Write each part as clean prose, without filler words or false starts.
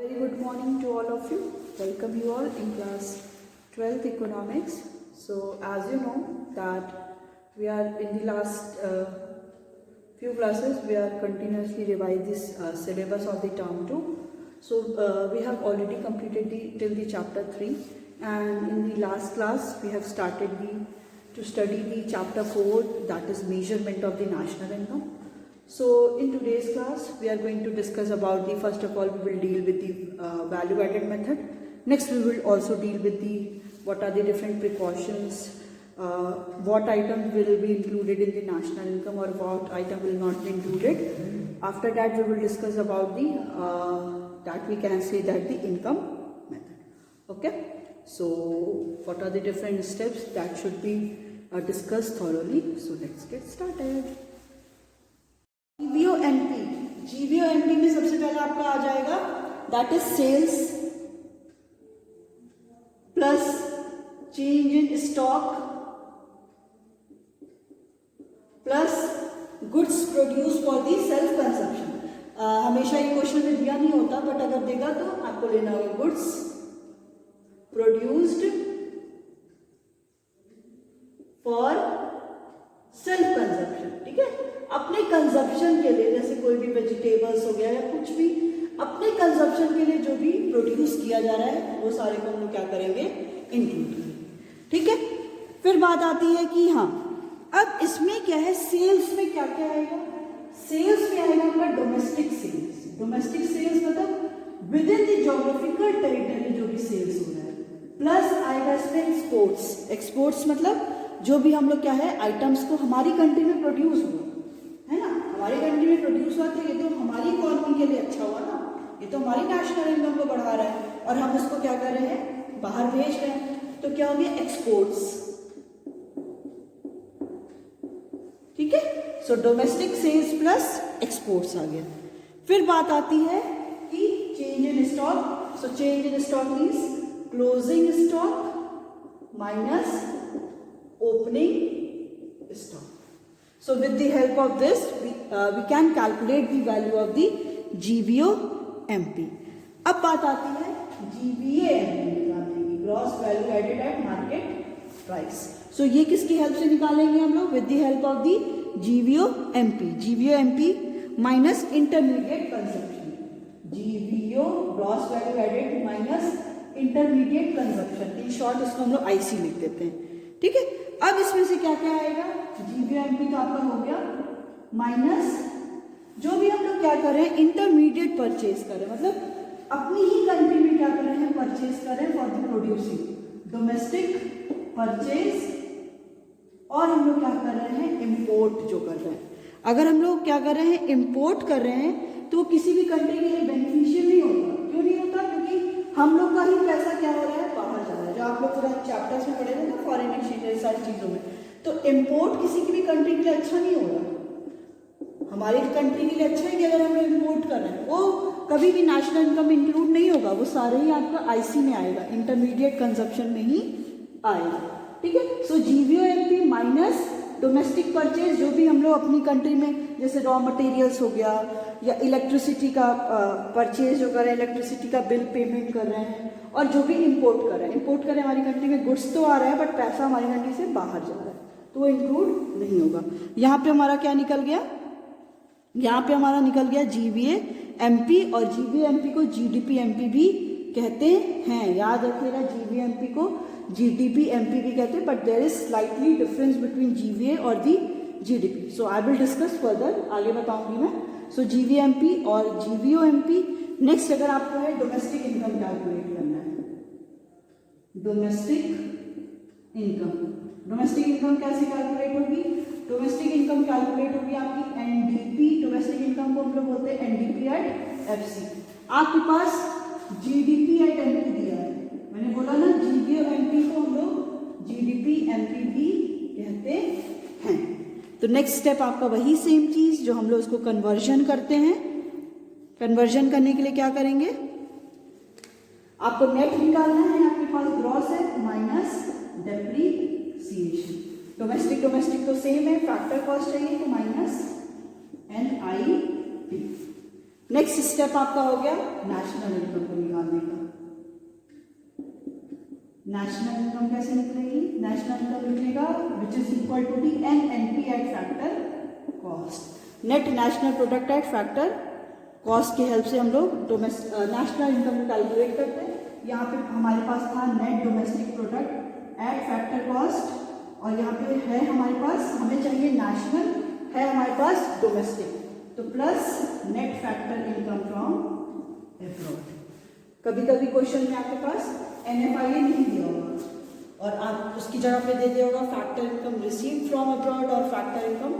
Very good morning to all of you. Welcome you all in class 12th economics. So as you know that we are in the last few classes we are continuously revise this syllabus of the term 2. So we have already completed till the chapter 3, and in the last class we have started to study the chapter 4, that is measurement of the national income. So in today's class we are going to discuss about the, first of all we will deal with the value added method. Next we will also deal with the what are the different precautions, what item will be included in the national income or what item will not be included. After that we will discuss about the that we can say that the income method. Okay, so what are the different steps that should be discussed thoroughly. So let's get started. GVOMP में सबसे पहले आपका आ जाएगा that is sales plus change in stock plus goods produce for the self consumption. हमेशा ये question में दिया नहीं होता, बट अगर देगा तो आपको लेना होगा goods produced for self consumption. ठीक है, अपने कंजप्शन के लिए, जैसे कोई भी वेजिटेबल्स हो गया या कुछ भी अपने कंजप्शन के लिए जो भी प्रोड्यूस किया जा रहा है वो सारे को हम लोग क्या करेंगे, इंक्लूड करेंगे. ठीक है, फिर बात आती है कि हाँ अब इसमें क्या है, सेल्स में क्या क्या आएगा. सेल्स में आएगा आपका डोमेस्टिक सेल्स. डोमेस्टिक सेल्स मतलब with in the geographical territory जो भी सेल्स हो रहा है. प्लस आएगा इसमें एक्सपोर्ट्स. एक्सपोर्ट्स मतलब जो भी हम लोग क्या है आइटम्स को हमारी कंट्री में प्रोड्यूस हुआ है ना, हमारी कंट्री में प्रोड्यूस हुआ, तो ये तो हमारी इकोनॉमी के लिए अच्छा हुआ ना, ये तो हमारी नेशनल इनकम को बढ़ा रहा है और हम उसको क्या कर रहे हैं, बाहर भेज रहे हैं. तो क्या हो गया, एक्सपोर्ट्स. ठीक है, सो डोमेस्टिक सेल्स प्लस एक्सपोर्ट्स आ गया. फिर बात आती है कि change in stock. So change in stock means closing stock minus opening stock. So with the help of this we can calculate the value of the GVOMP. अब बात आती है GVAMP निकालने की, gross value added at market price. So ये किसकी help से निकालेंगे हम लोग, with the help of the GVOMP. GVOMP minus intermediate consumption. GVO gross value added minus intermediate consumption. In short इसको हम लोग IC लिख देते हैं. ठीक है, अब इसमें से क्या क्या आएगा, GVOMP तो आपका हो गया माइनस जो भी हम लोग क्या कर रहे हैं, इंटरमीडिएट परचेज कर रहे हैं, मतलब अपनी ही कंट्री में क्या कर रहे हैं, परचेज कर रहे हैं for the producing. Domestic purchase. और हम लोग क्या कर रहे हैं, इंपोर्ट जो कर रहे हैं. अगर हम लोग क्या कर रहे हैं, इंपोर्ट कर रहे हैं, तो किसी भी कंट्री के लिए बेनिफिशियल नहीं होता. क्यों नहीं होता, क्योंकि हम लोग का ही पैसा क्या हो रहा है, बाहर जा रहा है. जो आप लोग पूरा चैप्टर्स में पढ़े थे ना, फॉरेन एक्सचेंज सारी चीजों में, तो इंपोर्ट किसी की भी कंट्री के लिए अच्छा नहीं होगा. हमारी कंट्री के लिए अच्छा है कि अगर हम इंपोर्ट कर रहे हैं, वो कभी भी नेशनल इनकम इंक्लूड नहीं होगा, वो सारे ही आपका IC में आएगा, इंटरमीडिएट कंजप्शन में ही आएगा. ठीक है, सो GVOMP माइनस डोमेस्टिक परचेज, जो भी हम लोग अपनी कंट्री में जैसे रॉ मटेरियल्स हो गया या इलेक्ट्रिसिटी का परचेज जो कर रहे हैं, इलेक्ट्रिसिटी का बिल पेमेंट कर रहे हैं, और जो भी इंपोर्ट कर रहे हैं, इंपोर्ट कर रहे हैं हमारी कंट्री में, गुड्स तो आ रहा है बट पैसा हमारी कंट्री से बाहर जा रहा है, तो वो इंक्लूड नहीं होगा. यहाँ पे हमारा क्या निकल गया, यहाँ पे हमारा निकल गया GVAMP, और GVAMP को GDPMP भी कहते हैं. याद रखिएगा, GVAMP को GDPMP भी कहते हैं, but there is slightly difference between GVA और the GDP. So I will discuss further, आगे बताऊंगी मैं. सो GVAMP और GVOMP. नेक्स्ट अगर आपको है डोमेस्टिक इनकम कैलकुलेट करना है, डोमेस्टिक इनकम. डोमेस्टिक इनकम कैसे कैलकुलेट होगी, डोमेस्टिक इनकम कैलकुलेट होगी आपकी NDP. डोमेस्टिक इनकम को हम लोग बोलते हैं NDP एट FC. आपके पास GDP एट MP दिया है, मैंने बोला ना GVOMP को हम लोग GDPMP भी कहते हैं. तो नेक्स्ट स्टेप आपका वही सेम चीज जो हम लोग उसको कन्वर्जन करते हैं. कन्वर्जन करने के लिए क्या करेंगे, आपको नेट निकालना है. आपके पास ग्रॉस है माइनस डेप्रीसिएशन. डोमेस्टिक तो सेम है, फैक्टर कॉस्ट चाहिए तो माइनस NIP. नेक्स्ट स्टेप आपका हो गया नेशनल इनकम को निकालने का। नेशनल इनकम कैसे निकलेगी? नेशनल इनकम निकलेगा which is equal to the NNP at factor cost, net national product at factor cost की हेल्प से हम लोग नेशनल इनकम को कैलकुलेट करते हैं। यहाँ पे हमारे पास था net domestic product at factor cost, और यहाँ पे है हमारे पास, हमें चाहिए नेशनल, है हमारे पास डोमेस्टिक, तो plus net factor income from abroad. कभी कभी क्वेश्चन में आपके पास NFIA नहीं दिया होगा और आप उसकी जगह पे दे दिया होगा factor income received from abroad और factor income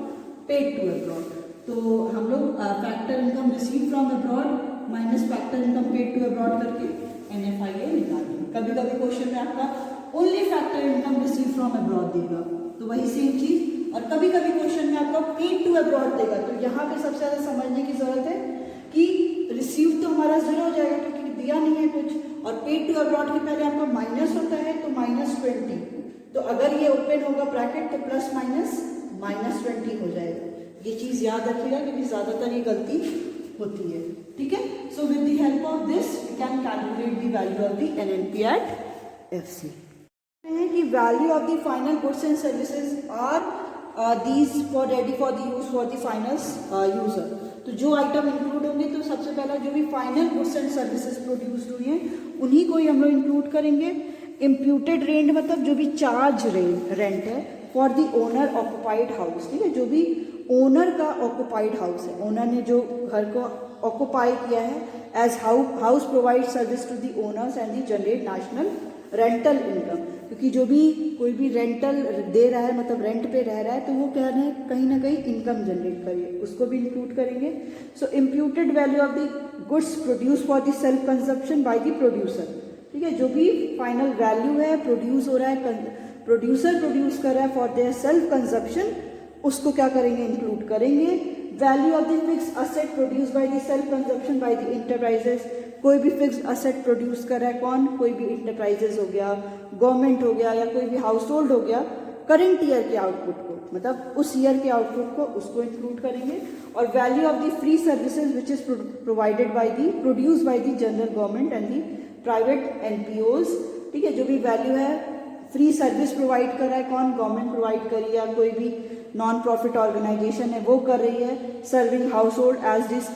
paid to abroad. तो हम लोग factor income received from abroad minus factor income paid to abroad करके NFIA निकालेंगे। कभी कभी क्वेश्चन में आपका only factor income received from abroad देगा, तो वही सेम चीज, और कभी कभी क्वेश्चन में आपका पेड टू अब्रॉड देगा। तो यहाँ पे सबसे ज्यादा समझने की जरूरत है कि रिसीव तो हमारा जीरो हो जाएगा क्योंकि दिया नहीं है कुछ, और पेड टू अब्रॉड के पहले आपका माइनस होता है तो -20, तो अगर ये ओपन होगा ब्रैकेट तो प्लस माइनस -20 हो जाएगा। ये चीज याद रखिएगा क्योंकि ज्यादातर ये गलती होती है, ठीक है। So with the help of this we can calculate the value of the NNP at FC। है कि value of the final goods and services are these for ready for the use for the final user. तो जो item include होंगे तो सबसे पहला जो भी final goods and services produced हुई हैं उन्हीं को ही हम लोग इंक्लूड करेंगे। इम्प्यूटेड रेंट मतलब जो भी चार्ज रेंट है for the owner occupied house, ठीक है, जो भी ओनर का ऑक्युपाइड हाउस है, ओनर ने जो घर को ऑक्युपाई किया है, as house provide service to the owners and the generate national rental income. क्योंकि जो भी कोई भी रेंटल दे रहा है मतलब रेंट पे रह रहा है तो वो कह रहे हैं कहीं ना कहीं इनकम जनरेट करिए, उसको भी इंक्लूड करेंगे। So imputed value of the goods produce for the self consumption by the producer, ठीक है, जो भी फाइनल वैल्यू है प्रोड्यूस हो रहा है, प्रोड्यूसर प्रोड्यूस कर रहा है फॉर देयर सेल्फ कंजप्शन, उसको क्या करेंगे? इंक्लूड करेंगे। Value of the fix asset produce by the self consumption by the enterprises, कोई भी फिक्स असेट प्रोड्यूस कर रहा है कौन? कोई भी इंटरप्राइजेस हो गया, गवर्नमेंट हो गया, या कोई भी हाउस होल्ड हो गया, करंट ईयर के आउटपुट को मतलब उस ईयर के आउटपुट को उसको इंक्लूड करेंगे। और value of the free services which is provided by the produce by the general government and the private NPOs, ठीक है, जो भी वैल्यू है फ्री सर्विस प्रोवाइड कर रहा है कौन? गवर्नमेंट प्रोवाइड कर रही है, कोई भी नॉन प्रॉफिट ऑर्गेनाइजेशन है वो कर रही है, serving household as this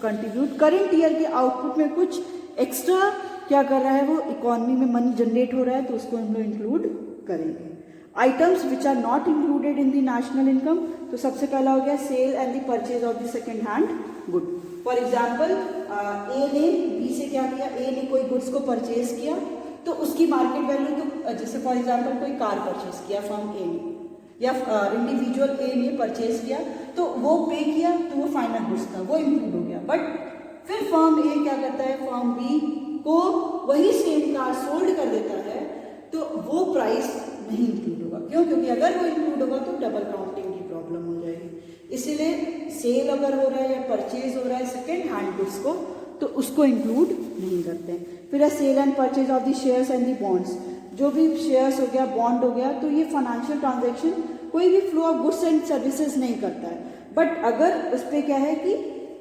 contribute. Current year के आउटपुट में कुछ एक्स्ट्रा क्या कर रहा है? वो इकोनॉमी में मनी जनरेट हो रहा है तो उसको हम लोग इंक्लूड करेंगे। Items which are not included in the national income, तो सबसे पहला हो गया sale and the purchase of the second hand good. For example A ने B से क्या किया? A ने कोई गुड्स को परचेज किया तो उसकी मार्केट वैल्यू, तो जैसे फॉर एग्जाम्पल कोई कार परचेज किया फर्म A ने, या इंडिविजुअल A ने परचेज किया तो वो पे किया तो वो फाइनल गुड्स था, वो इंक्लूड हो गया। बट फिर फर्म A क्या करता है? फर्म B को वही सेम कार सोल्ड कर देता है तो वो प्राइस नहीं इंक्लूड होगा। क्यों? क्योंकि अगर वो इंक्लूड होगा तो डबल काउंटिंग की प्रॉब्लम हो जाएगी। इसीलिए सेल अगर हो रहा है या परचेज हो रहा है सेकेंड हैंड गुड्स को तो उसको इंक्लूड नहीं करते हैं। फिर है sale and purchase of the shares and the bonds, जो भी शेयर्स हो गया, बॉन्ड हो गया, तो ये फाइनेंशियल ट्रांजैक्शन कोई भी flow of goods and services नहीं करता है। बट अगर उस पर क्या है कि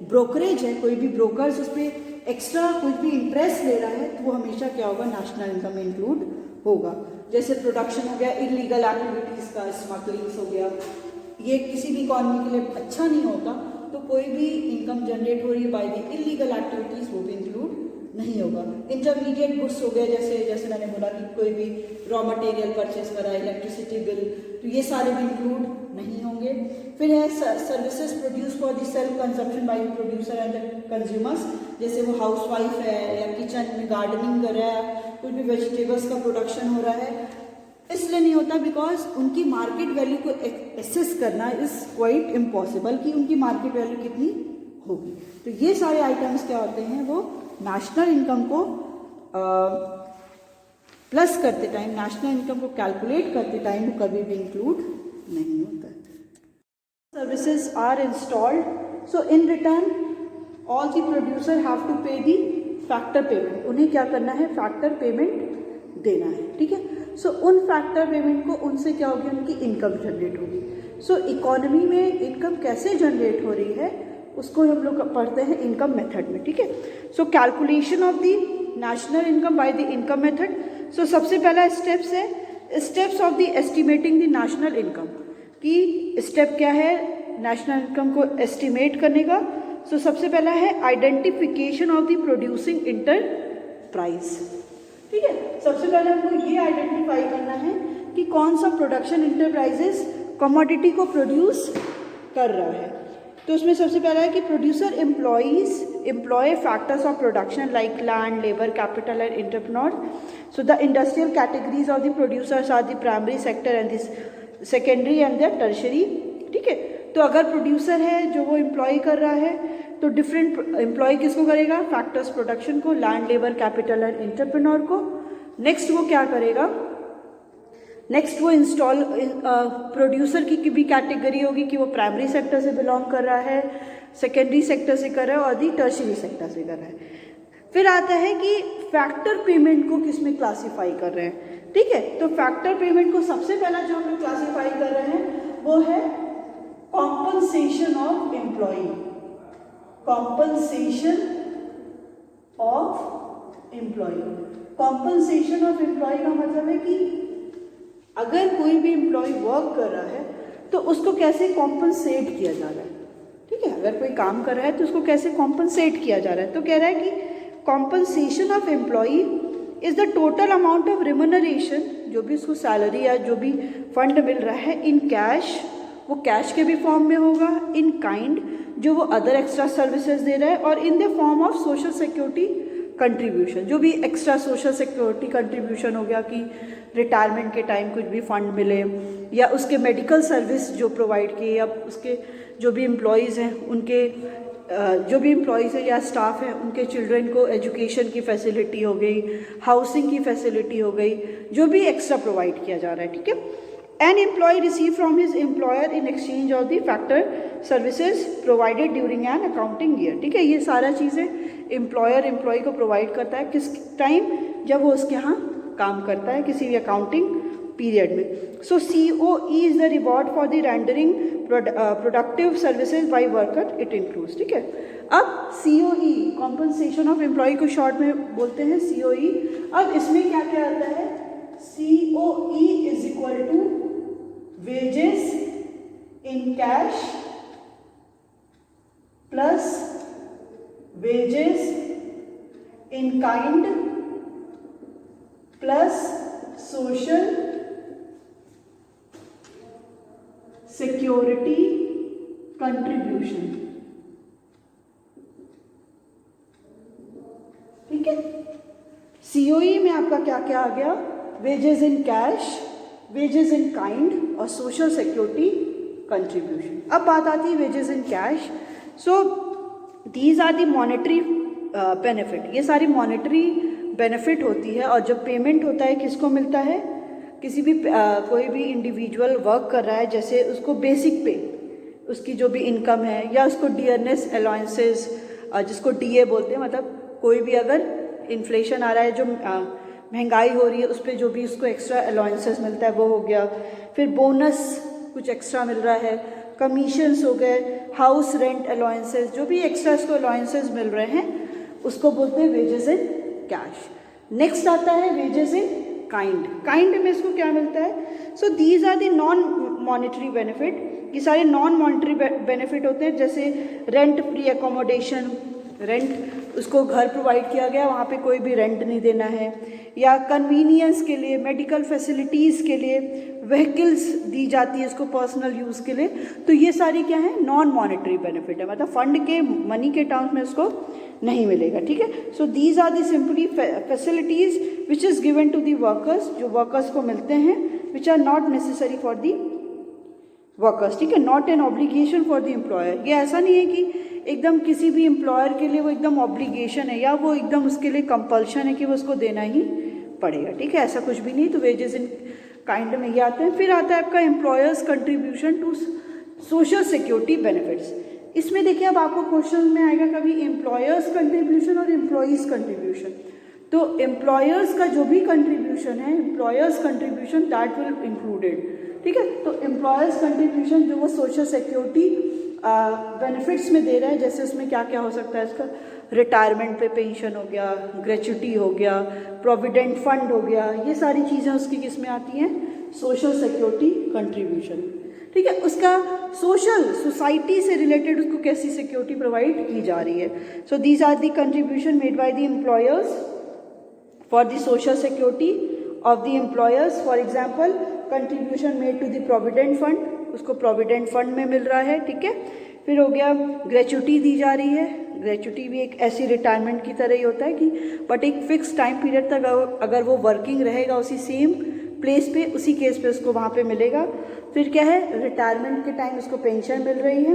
ब्रोकरेज है, कोई भी ब्रोकर्स उस पर एक्स्ट्रा कोई भी इंटरेस्ट ले रहा है तो वो हमेशा क्या होगा? नेशनल इनकम में इंक्लूड होगा। जैसे प्रोडक्शन हो गया, इलीगल एक्टिविटीज़ का, स्मगलिंग्स हो गया, ये किसी भी इकॉनमी के लिए अच्छा नहीं होता, तो कोई भी इनकम जनरेट हो रही है बाय द इलीगल एक्टिविटीज़ वो भी इंक्लूड नहीं होगा। इंटरमीडिएट गुड्स हो गए, जैसे मैंने बोला कि कोई भी रॉ मटेरियल परचेज करा, इलेक्ट्रिसिटी बिल, तो ये सारे भी इंक्लूड नहीं होंगे। फिर है services produce for the self consumption by the producer and the consumers, जैसे वो हाउसवाइफ है या किचन में गार्डनिंग कर रहा है, कोई भी वेजिटेबल्स का प्रोडक्शन हो रहा है, इसलिए नहीं होता बिकॉज उनकी मार्केट वैल्यू को एसेस करना इज क्वाइट इम्पॉसिबल कि उनकी मार्केट वैल्यू कितनी होगी। तो ये सारे आइटम्स क्या होते हैं? वो नेशनल इनकम को प्लस करते टाइम, नेशनल इनकम को कैलकुलेट करते टाइम वो कभी भी इंक्लूड नहीं होता। Services are installed, so in return all the producer have to pay the factor payment, उन्हें क्या करना है? फैक्टर पेमेंट देना है, ठीक है। सो उन फैक्टर पेमेंट को उनसे क्या होगी? उनकी इनकम जनरेट होगी। सो इकोनॉमी में इनकम कैसे जनरेट हो रही है उसको हम लोग पढ़ते हैं इनकम मेथड में, ठीक है। So calculation of the national income by the income method. So सबसे पहला स्टेप्स है steps of the estimating the national income, कि स्टेप क्या है नेशनल इनकम को एस्टिमेट करने का। सो सबसे पहला है identification of the producing enterprise, ठीक है। सबसे पहले हमको ये आइडेंटिफाई करना है कि कौन सा प्रोडक्शन इंटरप्राइजेस कमोडिटी को प्रोड्यूस कर रहा है। तो उसमें सबसे पहला है कि producer employ factors of production like land, labour, capital and entrepreneur. So the industrial categories of the producers are the primary sector and the secondary and the tertiary, ठीक है। तो अगर प्रोड्यूसर है जो वो एम्प्लॉय कर रहा है तो डिफरेंट एम्प्लॉय किसको करेगा, फैक्टर्स प्रोडक्शन को, land, labour, capital and entrepreneur को। नेक्स्ट वो क्या करेगा, नेक्स्ट वो इंस्टॉल प्रोड्यूसर की भी कैटेगरी होगी कि वो प्राइमरी सेक्टर से बिलोंग कर रहा है, सेकेंडरी सेक्टर से कर रहा है और दी टर्शरी सेक्टर से कर रहा है। फिर आता है कि फैक्टर पेमेंट को किस में क्लासीफाई कर रहे हैं, ठीक है। तो फैक्टर पेमेंट को सबसे पहला जो हम लोग क्लासीफाई कर रहे हैं वो है compensation of employ, compensation of employ. Compensation of employ का मतलब है कि अगर कोई भी एम्प्लॉय वर्क कर रहा है तो उसको कैसे कॉम्पनसेट किया जा रहा है, ठीक है। अगर कोई काम कर रहा है तो उसको कैसे कॉम्पनसेट किया जा रहा है। तो कह रहा है कि compensation of employ is the total amount of remuneration, जो भी उसको सैलरी या जो भी फंड मिल रहा है इन कैश, वो कैश के भी फॉर्म में होगा, इन काइंड जो वो अदर एक्स्ट्रा सर्विसेज दे रहा है, और in the form of social security contribution, जो भी एक्स्ट्रा सोशल सिक्योरिटी कंट्रीब्यूशन हो गया कि रिटायरमेंट के टाइम कुछ भी फंड मिले, या उसके मेडिकल सर्विस जो प्रोवाइड किए, या उसके जो भी एम्प्लॉयज़ हैं उनके जो भी एम्प्लॉयज़ हैं या स्टाफ हैं उनके चिल्ड्रन को एजुकेशन की फैसिलिटी हो गई, हाउसिंग की फैसिलिटी हो गई, जो भी एक्स्ट्रा प्रोवाइड किया जा रहा है, ठीक है। An employee receive from his employer in exchange of the factor services provided during an accounting year, ठीक है। ये सारा चीज़ें एम्प्लॉयर एम्प्लॉय को प्रोवाइड करता है किस टाइम, जब वो उसके यहाँ काम करता है किसी भी अकाउंटिंग पीरियड में। सो COE is the reward for the rendering productive services by worker, it includes, ठीक है। अब COE कॉम्पनसेशन ऑफ एम्प्लॉय को शॉर्ट में बोलते हैं COE। अब इसमें क्या क्या आता है, COE is equal to wages in cash plus wages in kind plus social security contribution, ठीक है। COE में आपका क्या क्या आ गया, wages in cash, wages in kind और सोशल सिक्योरिटी कंट्रीब्यूशन। अब बात आती है wages in cash. So these are the monetary benefit, ये सारी मॉनेटरी बेनिफिट होती है, और जब पेमेंट होता है किसको मिलता है, किसी भी कोई भी इंडिविजुअल वर्क कर रहा है, जैसे उसको बेसिक पे उसकी जो भी इनकम है, या उसको डियरनेस अलाउंसेस जिसको DA बोलते हैं, मतलब कोई भी अगर इन्फ्लेशन आ रहा है, जो महंगाई हो रही है, उस पर जो भी उसको एक्स्ट्रा अलाउंसेस मिलता है वो हो गया। फिर बोनस कुछ एक्स्ट्रा मिल रहा है, कमीशंस हो गए, हाउस रेंट अलाउंसेस, जो भी एक्स्ट्रा इसको अलाउंसेस मिल रहे हैं उसको बोलते हैं वेजेस इन कैश। नेक्स्ट आता है वेजेस इन काइंड। काइंड में इसको क्या मिलता है, so these are the non monetary benefit. ये सारे नॉन मॉनेटरी बेनिफिट होते हैं, जैसे रेंट फ्री एकोमोडेशन, रेंट उसको घर प्रोवाइड किया गया, वहाँ पे कोई भी रेंट नहीं देना है, या कन्वीनियंस के लिए, मेडिकल फैसिलिटीज़ के लिए, व्हीकल्स दी जाती है इसको पर्सनल यूज़ के लिए। तो ये सारी क्या है, नॉन मॉनेटरी बेनिफिट है, मतलब फंड के मनी के टर्म्स में उसको नहीं मिलेगा, ठीक है। So these are the simply facilities which is given to the workers, जो वर्कर्स को मिलते हैं, which are not necessary for the workers, ठीक है, not an obligation for the employer. ये ऐसा नहीं है कि एकदम किसी भी एम्प्लॉयर के लिए वो एकदम ऑब्लिगेशन है, या वो एकदम उसके लिए कंपल्शन है कि वो उसको देना ही पड़ेगा, ठीक है, ऐसा कुछ भी नहीं। तो वेजेस इन काइंड में ये आते हैं। फिर आता है आपका employers contribution to social security benefits. इसमें देखिए अब आपको क्वेश्चन में आएगा कभी एम्प्लॉयर्स कंट्रीब्यूशन और एम्प्लॉयज़ कंट्रीब्यूशन। तो एम्प्लॉयर्स का जो भी कंट्रीब्यूशन है, employers contribution that will included, ठीक है। तो एम्प्लॉयर्स कंट्रीब्यूशन जो वो सोशल सिक्योरिटी बेनिफिट्स में दे रहा है, जैसे उसमें क्या क्या हो सकता है इसका, रिटायरमेंट पे पेंशन हो गया, ग्रेच्युटी हो गया, प्रोविडेंट फंड हो गया, ये सारी चीज़ें उसकी किस में आती हैं, सोशल सिक्योरिटी कंट्रीब्यूशन। ठीक है, उसका सोशल सोसाइटी से रिलेटेड उसको कैसी सिक्योरिटी प्रोवाइड की जा रही है। So these are the contribution made by the employers for the social security of the employers. For example contribution made to the provident fund, उसको प्रोविडेंट फंड में मिल रहा है। ठीक है, फिर हो गया ग्रेच्युटी दी जा रही है। ग्रेच्युटी भी एक ऐसी रिटायरमेंट की तरह ही होता है कि बट एक फिक्स टाइम पीरियड तक अगर वो वर्किंग रहेगा उसी सेम प्लेस पे, उसी केस पे उसको वहाँ पे मिलेगा। फिर क्या है, रिटायरमेंट के टाइम उसको पेंशन मिल रही है।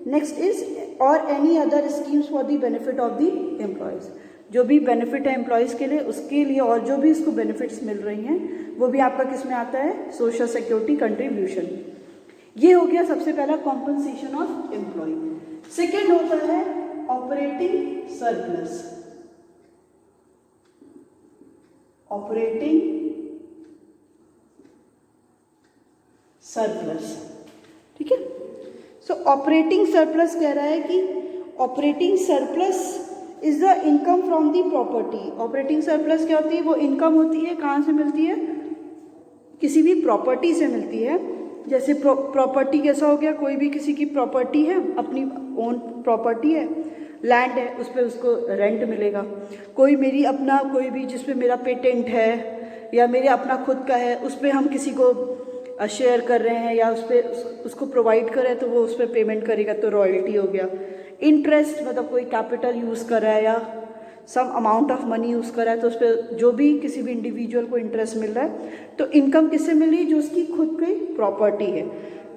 नेक्स्ट इज और any other schemes for the benefit of the employees, जो भी बेनिफिट है एम्प्लॉयज़ के लिए, उसके लिए और जो भी इसको बेनिफिट्स मिल रही हैं वो भी आपका किस में आता है, सोशल सिक्योरिटी कंट्रीब्यूशन। ये हो गया सबसे पहला कॉम्पनसेशन ऑफ एम्प्लॉय। सेकेंड होता है ऑपरेटिंग सरप्लस। ऑपरेटिंग सरप्लस, ठीक है। सो ऑपरेटिंग सरप्लस कह रहा है कि operating surplus is the income from the property. Operating surplus क्या होती है, वो इनकम होती है, कहाँ से मिलती है, किसी भी प्रॉपर्टी से मिलती है। जैसे प्रॉपर्टी कैसा हो गया, कोई भी किसी की प्रॉपर्टी है, अपनी ओन प्रॉपर्टी है, लैंड है, उस पर उसको रेंट मिलेगा। कोई मेरी अपना कोई भी जिसपे मेरा पेटेंट है या मेरे अपना खुद का है, उस पर हम किसी को शेयर कर रहे हैं या उस पर उसको प्रोवाइड कर रहे हैं तो वो उस पर पेमेंट करेगा, तो रॉयल्टी हो गया। इंटरेस्ट मतलब कोई कैपिटल यूज़ कर रहा है या some amount of money use कर रहा है तो उस पर जो भी किसी भी इंडिविजुअल को इंटरेस्ट मिल रहा है, तो इनकम किससे मिल रही है, जो उसकी खुद की प्रॉपर्टी है।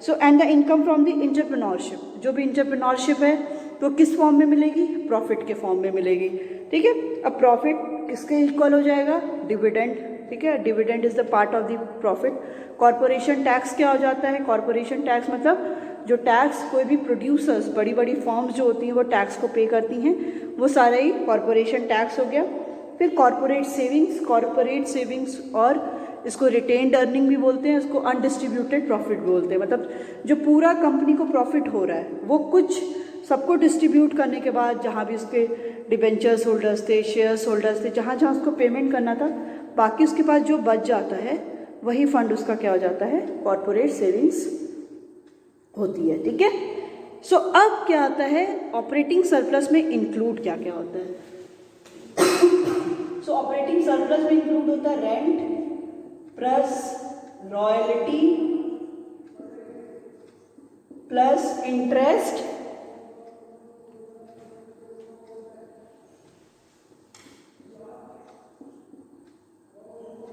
So and the income from the entrepreneurship, जो भी एंटरप्रेन्योरशिप है तो किस फॉर्म में मिलेगी, प्रॉफिट के फॉर्म में मिलेगी। ठीक है, अब प्रॉफिट किसके इक्वल हो जाएगा, डिविडेंड। ठीक है, dividend is the part of the profit. Corporation tax क्या हो जाता है, कॉर्पोरेशन टैक्स मतलब जो टैक्स कोई भी प्रोड्यूसर्स, बड़ी बड़ी फर्म्स जो होती हैं वो टैक्स को पे करती हैं, वो सारा ही कॉर्पोरेशन टैक्स हो गया। फिर कॉर्पोरेट सेविंग्स, कॉर्पोरेट सेविंग्स और इसको रिटेन्ड अर्निंग भी बोलते हैं, इसको अनडिस्ट्रीब्यूटेड प्रॉफिट बोलते हैं। मतलब जो पूरा कंपनी को प्रॉफिट हो रहा है वो कुछ सबको डिस्ट्रीब्यूट करने के बाद, जहाँ भी उसके डिबेंचर्स होल्डर्स थे, शेयर्स होल्डर्स थे, जहाँ जहाँ उसको पेमेंट करना था, बाकी उसके पास जो बच जाता है वही फंड उसका क्या हो जाता है, कॉर्पोरेट सेविंग्स होती है। ठीक है, सो अब क्या आता है, ऑपरेटिंग सरप्लस में इंक्लूड क्या क्या होता है। सो ऑपरेटिंग सरप्लस में इंक्लूड होता है rent plus royalty plus interest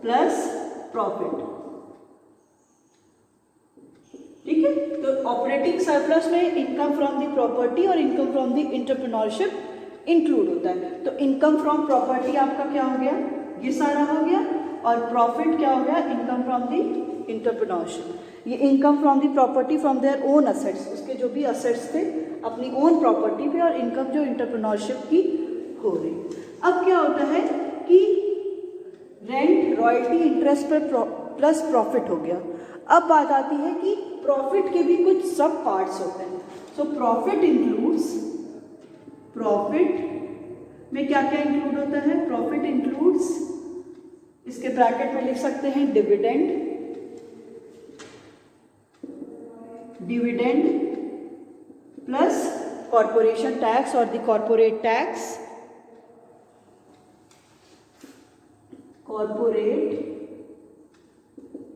plus profit. ठीक है, तो ऑपरेटिंग सरप्लस में इनकम फ्रॉम द प्रॉपर्टी और income from the entrepreneurship include होता है। तो इनकम फ्रॉम प्रॉपर्टी आपका क्या हो गया, ये सारा हो गया, और प्रॉफिट क्या हो गया, इनकम फ्रॉम द एंटरप्रेन्योरशिप। ये income from the property from their own assets, उसके जो भी असेट्स थे अपनी ओन प्रॉपर्टी पे, और इनकम जो एंटरप्रेन्योरशिप की हो रही। अब क्या होता है कि रेंट रॉयल्टी इंटरेस्ट पर प्लस प्रॉफिट हो गया। अब बात आती है कि प्रॉफिट के भी कुछ सब पार्ट्स होते हैं। सो प्रॉफिट इंक्लूड्स, प्रॉफिट में क्या क्या इंक्लूड होता है, प्रॉफिट इंक्लूड्स, इसके ब्रैकेट में लिख सकते हैं dividend, dividend plus corporation tax और the corporate tax, corporate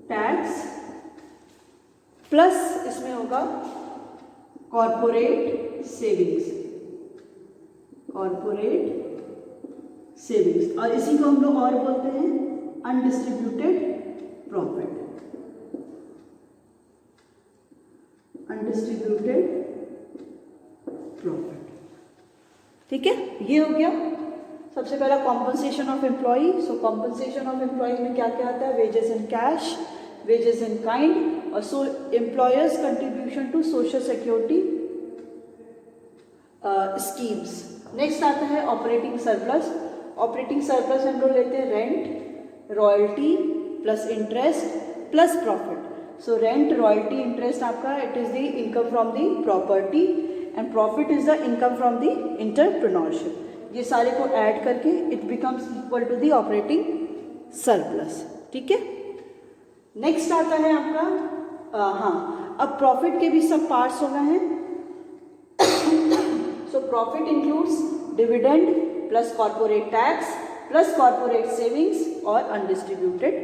tax plus इसमें होगा कॉर्पोरेट सेविंग्स, कॉर्पोरेट सेविंग्स, और इसी को हम लोग और बोलते हैं अनडिस्ट्रीब्यूटेड प्रॉफिट, अनडिस्ट्रीब्यूटेड प्रॉफिट। ठीक है, ये हो गया सबसे पहला compensation of employee. So compensation of employees में क्या क्या आता है, wages in cash, wages in kind, और so employers contribution to social security schemes. Next आता है ऑपरेटिंग सरप्लस। ऑपरेटिंग सरप्लस हम लोग लेते हैं rent, royalty plus interest plus profit. So rent, royalty, interest आपका it is the income from the property and profit is the income from the entrepreneurship. ये सारे को ऐड करके it becomes equal to the operating surplus. ठीक है, next आता है आपका हाँ, अब प्रॉफिट के भी सब पार्ट्स हो गए हैं। So profit includes dividend plus corporate tax plus corporate savings और अनडिस्ट्रीब्यूटेड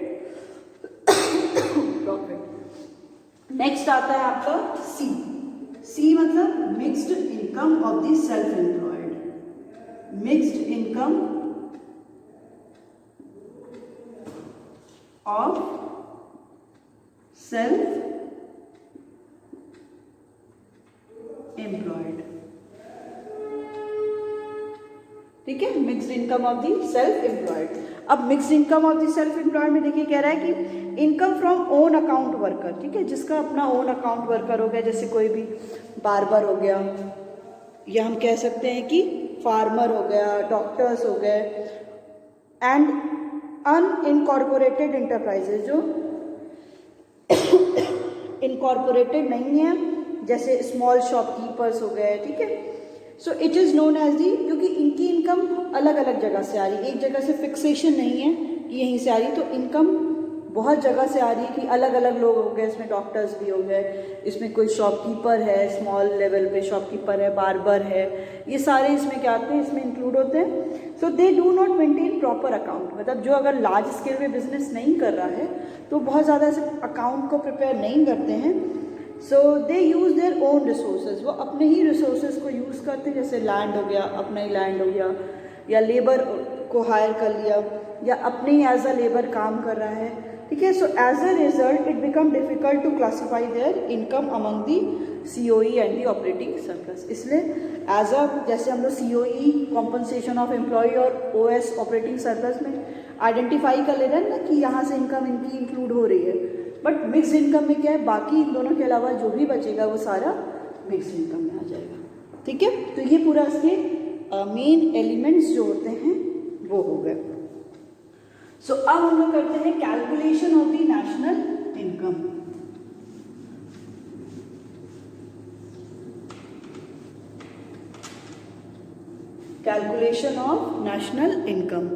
प्रॉफिट। नेक्स्ट आता है आपका सी। सी मतलब mixed income of the self employed. Mixed income of self employed. ठीक है, mixed income of the self employed. अब mixed income of the self employed में देखिए कह रहा है कि income from own account worker. ठीक है, जिसका अपना ओन अकाउंट वर्कर हो गया, जैसे कोई भी बार्बर हो गया, या हम कह सकते हैं कि फार्मर हो गया, डॉक्टर्स हो गए, एंड अनइनकॉर्पोरेटेड इंटरप्राइजेज जो इनकॉर्पोरेटेड नहीं है, जैसे स्मॉल शॉपकीपर्स हो गए। ठीक है, so it is known as the, क्योंकि इनकी इनकम अलग अलग जगह से आ रही है, एक जगह से फिक्सेशन नहीं है कि यहीं से आ रही, तो इनकम बहुत जगह से आ रही है कि अलग अलग लोग हो गए, इसमें डॉक्टर्स भी हो गए, इसमें कोई शॉपकीपर है, स्मॉल लेवल पे शॉपकीपर है, बार्बर है, ये सारे इसमें क्या आते हैं, इसमें इंक्लूड होते हैं। So they do not maintain proper account, मतलब जो अगर लार्ज स्केल पे बिजनेस नहीं कर रहा है तो बहुत ज़्यादा ऐसे अकाउंट को प्रिपेयर नहीं करते हैं। So they use their own resources, वो अपने ही रिसोर्सेज को यूज़ करते हैं, जैसे लैंड हो गया, अपना ही लैंड हो गया, या लेबर को हायर कर लिया, या अपने ही एज अ लेबर काम कर रहा है। ठीक है, so as a result it become difficult to classify their income among the COE and the operating surplus. इसलिए एज अ, जैसे हम लोग COE कॉम्पनसेशन ऑफ एम्प्लॉय और OS ऑपरेटिंग सरप्लस में आइडेंटिफाई कर ले रहे हैं ना कि यहाँ से इनकम इनकी इंक्लूड हो रही है, बट मिक्स्ड इनकम में क्या है, बाकी इन दोनों के अलावा जो भी बचेगा वो सारा मिक्स्ड इनकम में आ जाएगा। ठीक है, तो ये पूरा इसके मेन एलिमेंट्स जो होते हैं वो हो गए। सो अब हम लोग करते हैं calculation of the national income. Calculation of national income.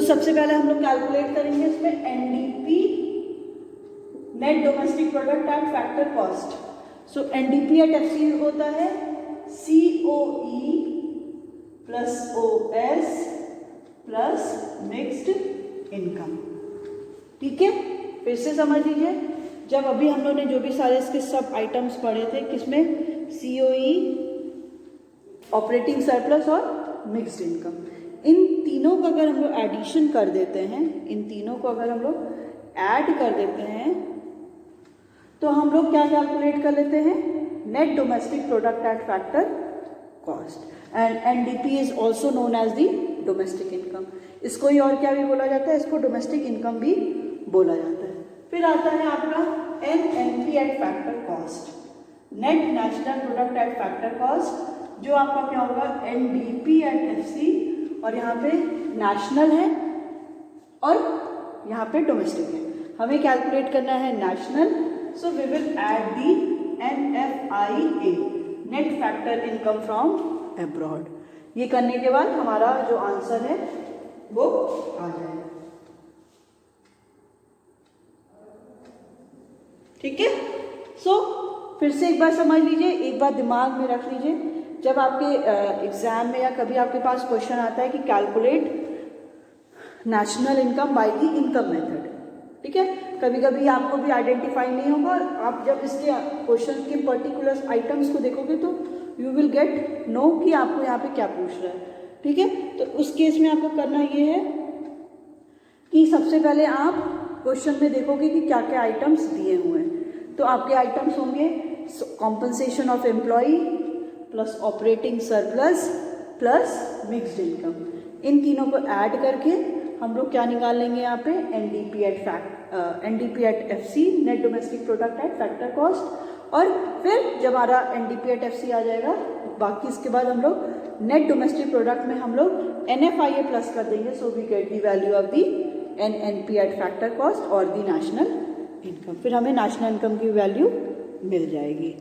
सबसे पहले हम लोग कैलकुलेट करेंगे इसमें NDP, net domestic product at factor cost. So NDP at FC होता है COE plus OS plus mixed income. ठीक है, फिर से समझ लीजिए, जब अभी हम लोग ने जो भी सारे इसके सब आइटम्स पढ़े थे, किसमें, COE, ऑपरेटिंग सरप्लस और मिक्स्ड इनकम, इन तीनों को अगर हम लोग एडिशन कर देते हैं, इन तीनों को अगर हम लोग ऐड कर देते हैं तो हम लोग क्या कैलकुलेट कर लेते हैं, net domestic product at factor cost. And NDP is also known as the domestic income. इसको ही और क्या भी बोला जाता है, इसको डोमेस्टिक इनकम भी बोला जाता है। फिर आता है आपका NNP at factor cost, net national product at factor cost, जो आपका क्या होगा, NDP एट FC, और यहाँ पे नेशनल है और यहाँ पे डोमेस्टिक है। हमें कैलकुलेट करना है national, so we will add the NFIA, net factor income from abroad. ये करने के बाद हमारा जो आंसर है वो आ जाएगा। ठीक है, सो फिर से एक बार समझ लीजिए, एक बार दिमाग में रख लीजिए, जब आपके एग्जाम में या कभी आपके पास क्वेश्चन आता है कि calculate national income by the income method, ठीक है, कभी कभी आपको भी आइडेंटिफाई नहीं होगा, और आप जब इसके क्वेश्चन के पर्टिकुलर आइटम्स को देखोगे तो यू विल गेट नो कि आपको यहाँ पे क्या पूछ रहा है। ठीक है, तो उस केस में आपको करना ये है कि सबसे पहले आप क्वेश्चन में देखोगे कि क्या क्या आइटम्स दिए हुए हैं। तो आपके आइटम्स होंगे compensation of employee plus operating surplus plus mixed income. इन तीनों को ऐड करके हम लोग क्या निकाल लेंगे यहाँ पे, NDP at NDP at FC, net domestic product at factor cost, और फिर जब हमारा NDP एट FC आ जाएगा, बाकी इसके बाद हम लोग नेट डोमेस्टिक प्रोडक्ट में हम लोग NFIA प्लस कर देंगे. So we get the value of the NNP at factor cost और द नेशनल इनकम. फिर हमें नेशनल इनकम की वैल्यू मिल जाएगी.